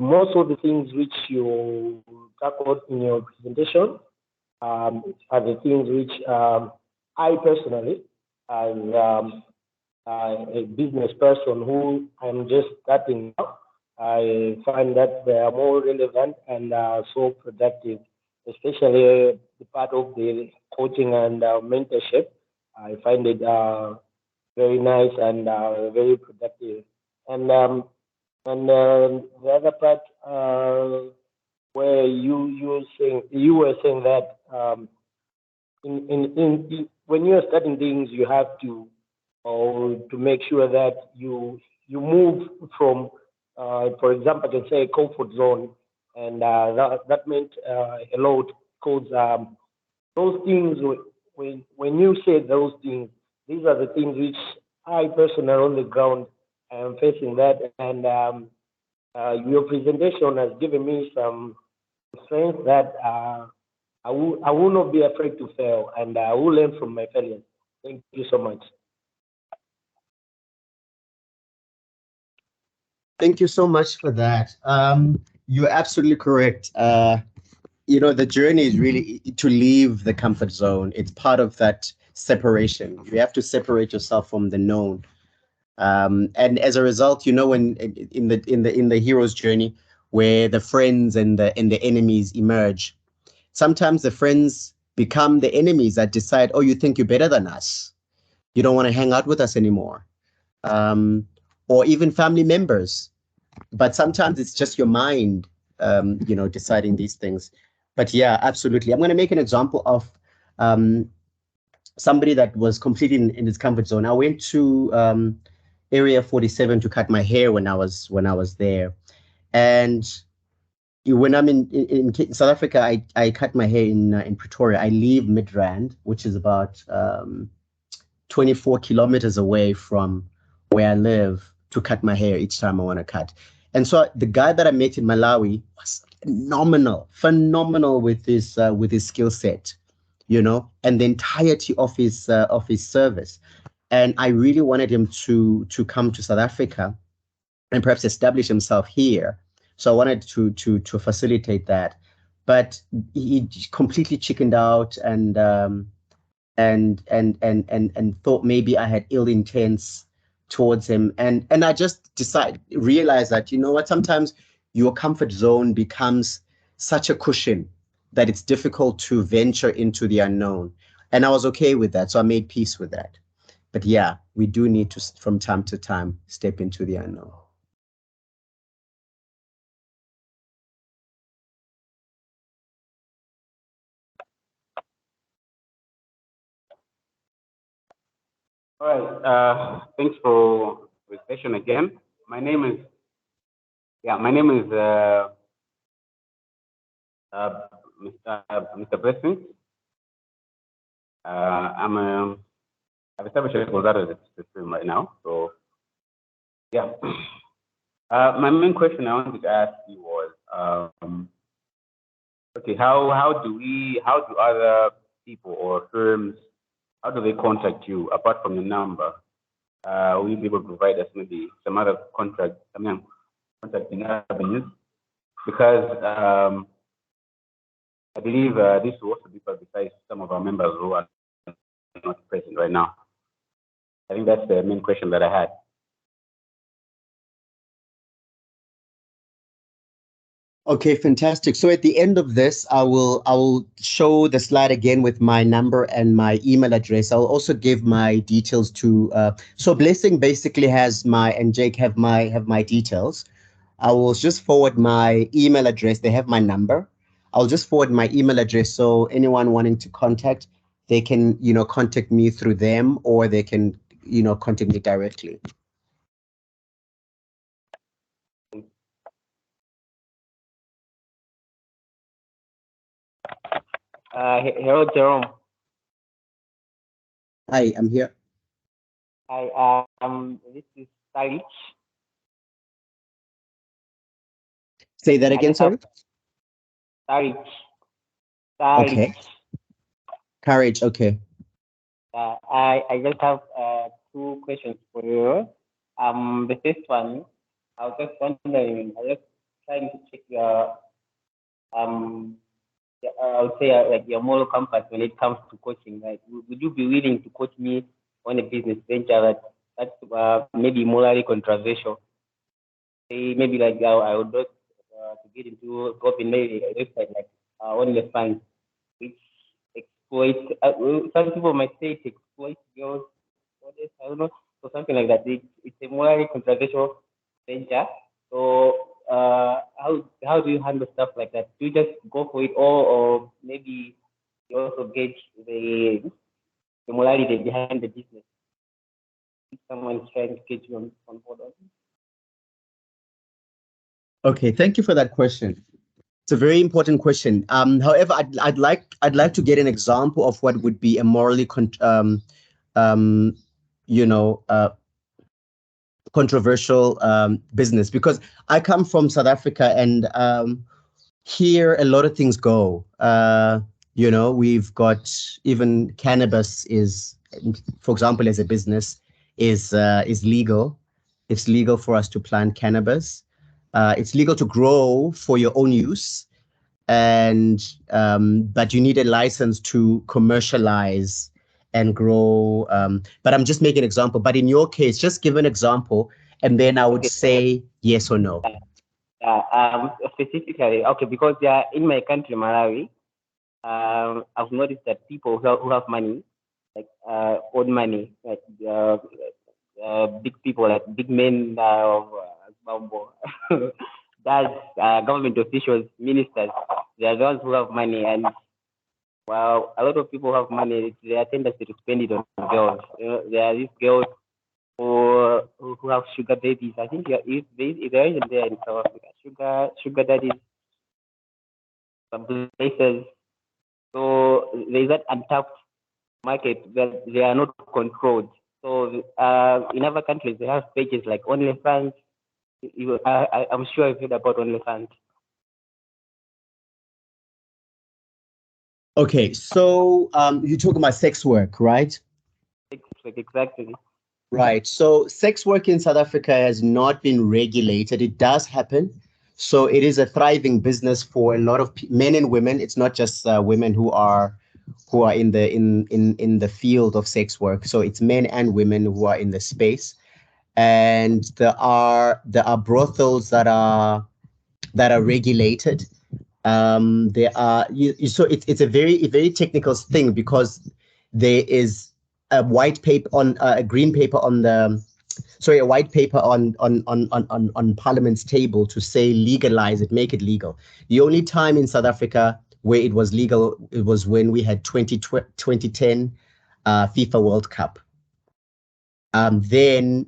most of the things which you tackled in your presentation are the things which I personally, as a business person who I'm just starting out, I find that they are more relevant and so productive, especially the part of the coaching and mentorship. I find it very nice and very productive. And the other part where you were saying that when you're starting things, you have to to make sure that you move from, for example, I can say a comfort zone, and that meant a lot because those things when you say those things, these are the things which I personally on the ground I am facing that, and your presentation has given me some strength that I will not be afraid to fail, and I will learn from my failures. Thank you so much. Thank you so much for that. You're absolutely correct. The journey is really to leave the comfort zone. It's part of that separation. You have to separate yourself from the known. And as a result, when in the hero's journey, where the friends and the enemies emerge, sometimes the friends become the enemies that decide, oh, you think you're better than us. You don't want to hang out with us anymore. Um, or even family members. But sometimes it's just your mind, deciding these things. But yeah, absolutely. I'm going to make an example of um, somebody that was completely in his comfort zone. I went to Area 47 to cut my hair when I was there, and when I'm in South Africa, I cut my hair in Pretoria. I leave Midrand, which is about 24 kilometers away from where I live, to cut my hair each time I want to cut. And so the guy that I met in Malawi was phenomenal with his skill set, and the entirety of his service. And I really wanted him to come to South Africa and perhaps establish himself here. So I wanted to facilitate that, but he completely chickened out, and thought maybe I had ill intents towards him. And I just realized that, you know what, sometimes your comfort zone becomes such a cushion that it's difficult to venture into the unknown. And I was okay with that. So I made peace with that. But yeah, we do need to, from time to time, step into the unknown. All right. Thanks for the session again. My name is uh, Mr. Blessing. I've established a consultant system right now. So yeah. My main question I wanted to ask you was, okay, how do other people or firms, how do they contact you apart from the number? Will you be able to provide us maybe some other contacting avenues? Because I believe this will also be publicized to some of our members who are not present right now. I think that's the main question that I had. Okay, fantastic. So at the end of this, I will show the slide again with my number and my email address. I'll also give my details to so Blessing basically has my, and Jake have my details. I will just forward my email address. They have my number. I'll just forward my email address, so anyone wanting to contact, they can, contact me through them, or they can, contact me directly. Hello, Jerome. Hi, I'm here. Hi, this is Tariq. Say that I again, just have sorry. Tariq. Okay. Courage. Okay. I just have two questions for you. The first one, I was just wondering, I was just trying to check your I would say like your moral compass when it comes to coaching. Like, would you be willing to coach me on a business venture that's maybe morally controversial? Say maybe like I would like to get into open maybe a website like OnlyFans, which exploits. Some people might say it exploits girls. I don't know, or something like that. It's a morally controversial venture. So how do you handle stuff like that? Do you just go for it all, or maybe you also gauge the morality behind the business? If someone's trying to get you on board. Okay. Thank you for that question. It's a very important question. However, I'd like to get an example of what would be a morally um, you know, controversial business, because I come from South Africa, and here a lot of things go. We've got even cannabis is, for example, as a business, is legal. It's legal for us to plant cannabis. It's legal to grow for your own use, and but you need a license to commercialize and grow. But I'm just making an example. But in your case, just give an example, and then I would Okay. say yes or no. Specifically, okay, because in my country, Malawi, I've noticed that people who have money, like own money, like big people, like big men of Bambo, that's government officials, ministers. They are the ones who have money, and well, a lot of people have money. It's their tendency to spend it on girls. There are these girls who have sugar babies. I think if there isn't there in South Africa, sugar daddies, some places. So there's that untapped market that they are not controlled. So in other countries, they have pages like OnlyFans. I'm sure you've heard about OnlyFans. Okay, so you're talking about sex work, right? Exactly. Right. So sex work in South Africa has not been regulated. It does happen. So it is a thriving business for a lot of men and women. It's not just women who are in the field of sex work. So it's men and women who are in the space. And there are brothels that are regulated. There are so it's a very technical thing, because there is a white paper on a green paper on the sorry a white paper on Parliament's table to say legalize it, make it legal. The only time in South Africa where it was legal, it was when we had 2010 FIFA World Cup. Then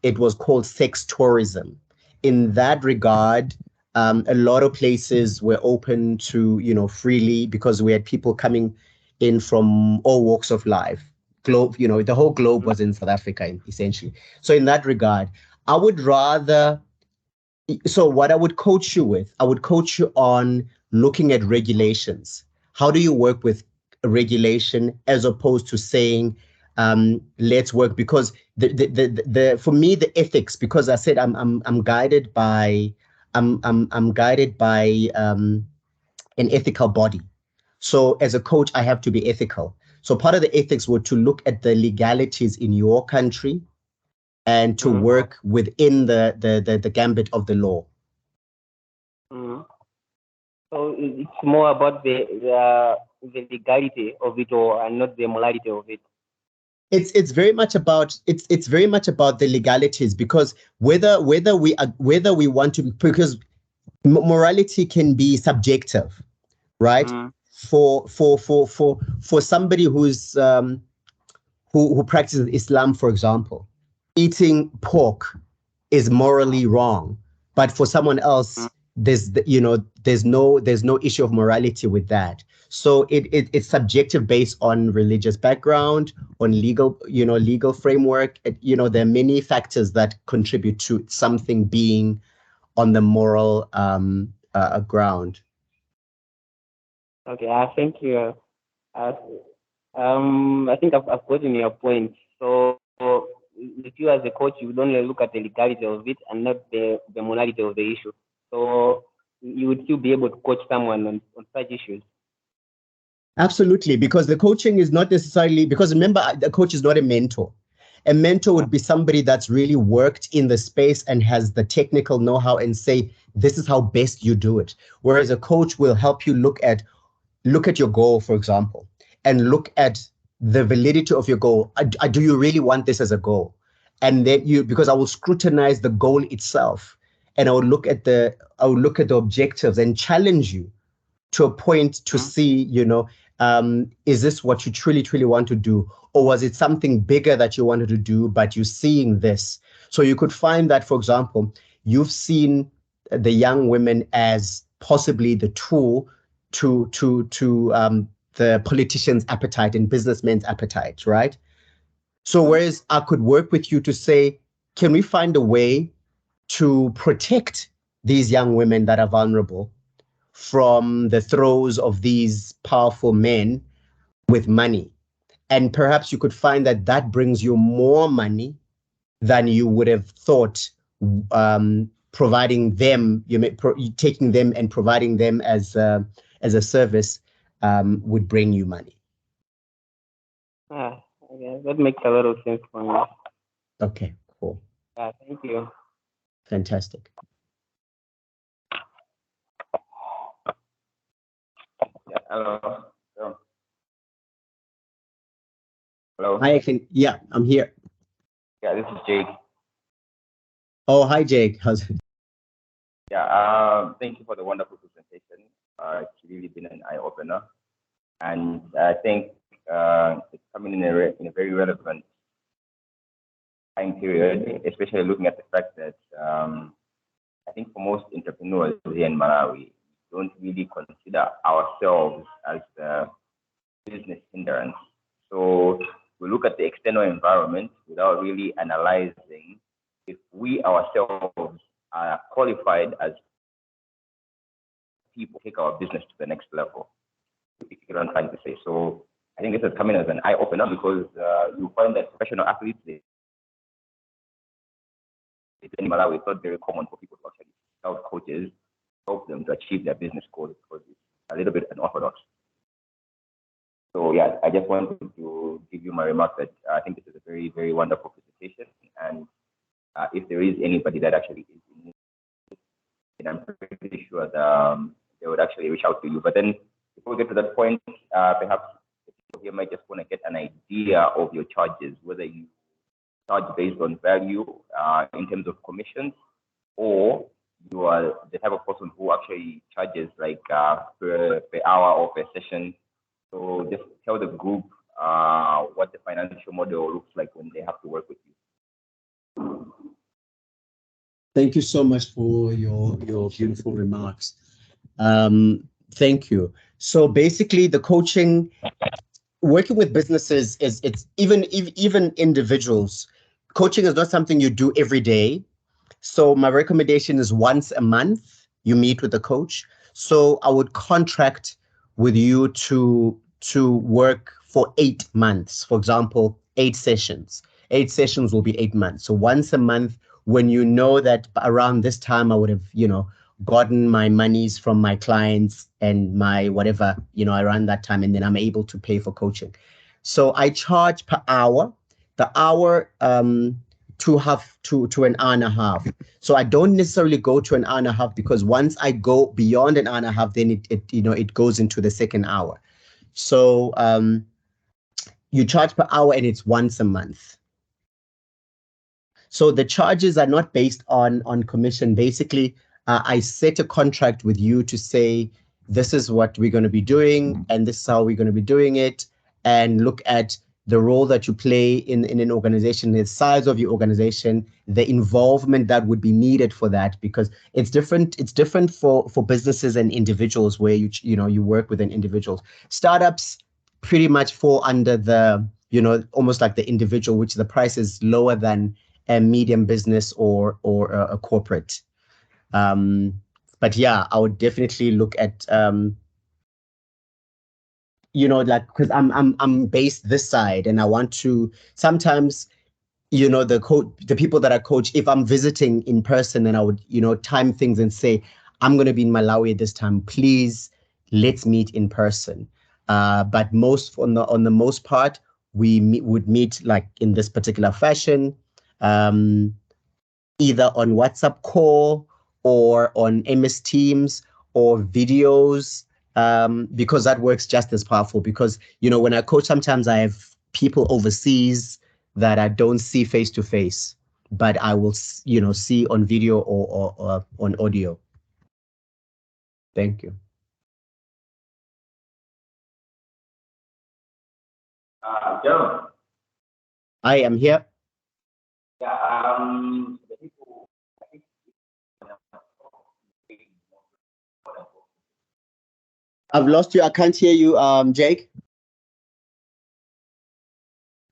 it was called sex tourism. In that regard, a lot of places were open to, freely, because we had people coming in from all walks of life. The whole globe was in South Africa, essentially. So in that regard, I would rather, so what I would coach you with, I would coach you on looking at regulations. How do you work with a regulation, as opposed to saying, let's work? Because for me, the ethics, because I said I'm guided by I'm guided by an ethical body. So as a coach, I have to be ethical. So part of the ethics were to look at the legalities in your country and to work within the gambit of the law. Mm-hmm. So it's more about the legality of it, or and not the morality of it. It's very much about it's very much about the legalities, because whether we want to, because morality can be subjective, right? For somebody who practices Islam, for example, eating pork is morally wrong, but for someone else, there's no issue of morality with that. So it's subjective based on religious background, on legal framework. There are many factors that contribute to something being on the moral ground. Okay, thank you. Uh, I think I've gotten your point. So if you as a coach, you would only look at the legality of it and not the morality of the issue. So you would still be able to coach someone on such issues. Absolutely, because the coaching is not necessarily, because remember, the coach is not a mentor. A mentor would be somebody that's really worked in the space and has the technical know-how and say, this is how best you do it. Whereas a coach will help you look at your goal, for example, and look at the validity of your goal. Do you really want this as a goal? And then because I will scrutinize the goal itself, and I will look at the objectives and challenge you to a point to see, is this what you truly, truly want to do? Or was it something bigger that you wanted to do, but you're seeing this? So you could find that, for example, you've seen the young women as possibly the tool to the politician's appetite and businessmen's appetite, right? So whereas I could work with you to say, can we find a way to protect these young women that are vulnerable from the throes of these powerful men with money? And perhaps you could find that brings you more money than you would have thought, providing them, taking them and providing them as a service would bring you money. Okay, that makes a lot of sense for me. Okay, cool. Thank you. Fantastic. Yeah, hello. Hello. Hi, I'm here. Yeah, this is Jake. Oh, hi, Jake. How's it? Yeah, thank you for the wonderful presentation. It's really been an eye opener, and I think it's coming in a very relevant time period, especially looking at the fact that I think for most entrepreneurs here in Malawi, we don't really consider ourselves as a business hindrance. So we look at the external environment without really analyzing if we ourselves are qualified as people to take our business to the next level. If you know what I'm trying to say. So I think this is coming as an eye opener because you find that professional athletes, in Malawi, it's not very common for people to actually help coaches, help them to achieve their business goals because it's a little bit unorthodox. So yeah, I just wanted to give you my remark that I think this is a very, very wonderful presentation. And if there is anybody that actually is in need, then I'm pretty sure that they would actually reach out to you. But then before we get to that point, perhaps people here might just want to get an idea of your charges, whether you charge based on value in terms of commissions, or you are the type of person who actually charges like per hour or per session. So just tell the group what the financial model looks like when they have to work with you. Thank you so much for your beautiful remarks. Thank you. So basically, the coaching, working with businesses it's even individuals. Coaching is not something you do every day. So my recommendation is once a month you meet with a coach. So I would contract with you to work for 8 months. For example, 8 sessions. 8 sessions will be 8 months. So once a month, when you know that around this time I would have, gotten my monies from my clients and my whatever, around that time, and then I'm able to pay for coaching. So I charge per hour. The hour to an hour and a half. So I don't necessarily go to an hour and a half because once I go beyond an hour and a half, then it goes into the second hour. So you charge per hour and it's once a month. So the charges are not based on commission. Basically, I set a contract with you to say, this is what we're going to be doing, and this is how we're going to be doing it, and look at the role that you play in an organization, the size of your organization, the involvement that would be needed for that, because it's different for businesses and individuals where you work with an individuals. Startups pretty much fall under the, almost like the individual, which the price is lower than a medium business or a corporate. But yeah, I would definitely look at like, because I'm based this side and I want to sometimes, the people that I coach, if I'm visiting in person, then I would, time things and say, I'm going to be in Malawi this time. Please, let's meet in person. But on the most part, we would meet like in this particular fashion, either on WhatsApp call or on MS Teams or videos, because that works just as powerful. Because, when I coach, sometimes I have people overseas that I don't see face to face, but I will, see on video or on audio. Thank you. Jerome. I am here. Yeah, the people, I think, I've lost you. I can't hear you, Jake.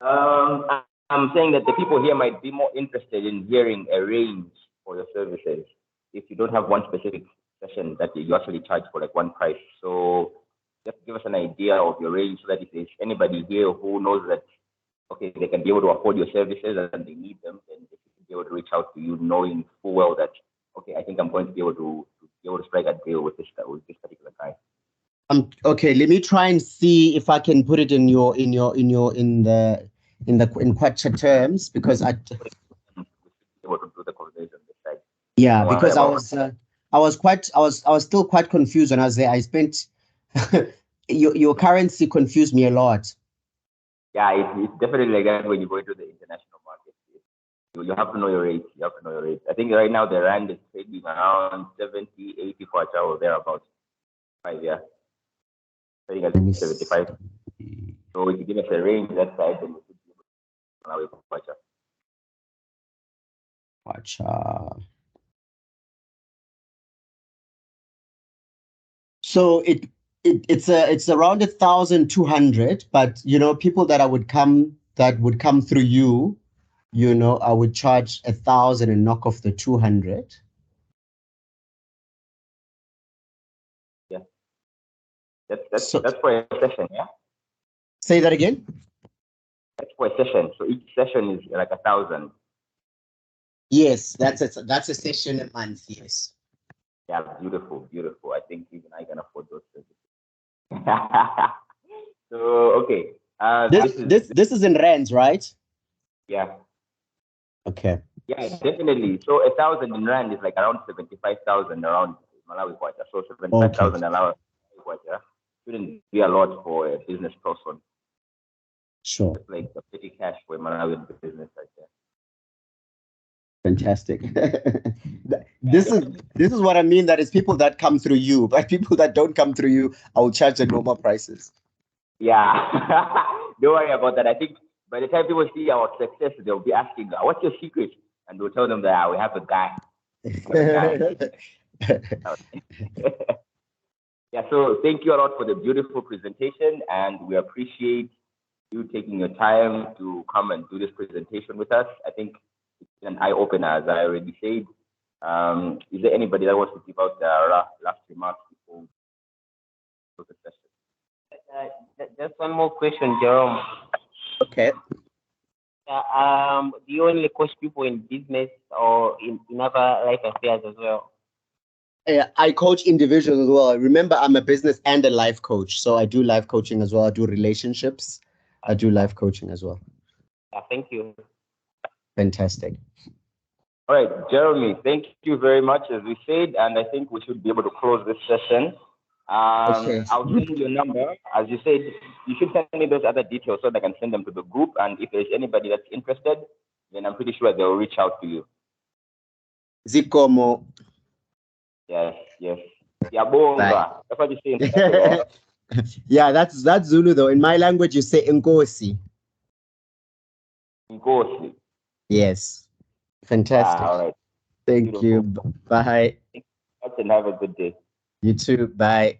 I'm saying that the people here might be more interested in hearing a range for your services if you don't have one specific session that you actually charge for like one price. So just give us an idea of your range so that if there's anybody here who knows that, okay, they can be able to afford your services and they need them, then they can be able to reach out to you knowing full well that, okay, I think I'm going to be able to strike a deal with this particular guy. Okay, let me try and see if I can put it in Kwacha terms, because I able to do the conversation this side. Yeah, because I was still quite confused when I was there. I spent your currency confused me a lot. Yeah, it's definitely like that when you go into the international market. You have to know your rates. You have to know your rates. I think right now the rand is trading around 70, 80 for a or thereabouts. 5, yeah. Trading at 75. So if you give us a range that side, then you should be able to Kwacha. So it's around 1,200, but people that would come through you, I would charge 1,000 and knock off the 200. Yeah. That's for a session, yeah? Say that again? That's for a session. So each session is like 1,000. Yes, that's a session a month, yes. Yeah, beautiful. I think even I can afford those services. So okay. This is in rands, right? Yeah. Okay. Yeah, definitely. So 1,000 in rand is like around 75,000 around Malawi kwacha. So 75,000 Malawi kwacha shouldn't be a lot for a business person. Sure. It's like a petty cash for a Malawian business right there. Fantastic. This is what I mean. That is people that come through you, but people that don't come through you, I will charge the normal prices. Yeah. Don't worry about that. I think by the time people see our success, they'll be asking, what's your secret? And we'll tell them that we have a guy. Yeah, so thank you a lot for the beautiful presentation, and we appreciate you taking your time to come and do this presentation with us. I think it's an eye-opener, as I already said. Is there anybody that wants to give out their last remarks before we close the session? Just one more question, Jerome. Okay. Do you only coach people in business or in other life affairs as well? I coach individuals as well. Remember, I'm a business and a life coach, so I do life coaching as well. I do relationships. I do life coaching as well. Yeah, thank you. Fantastic. All right, Jeremy, thank you very much, as we said, and I think we should be able to close this session. Okay. I'll send you your number. As you said, you should send me those other details so that I can send them to the group. And if there's anybody that's interested, then I'm pretty sure they'll reach out to you. Zikomo. Yes. Yabonga. That's what you say in South Africa. Yeah, that's Zulu though. In my language, you say Nkosi. We go sleep. Yes. Fantastic. All right. Thank you. Beautiful. Bye. And have a good day. You too. Bye.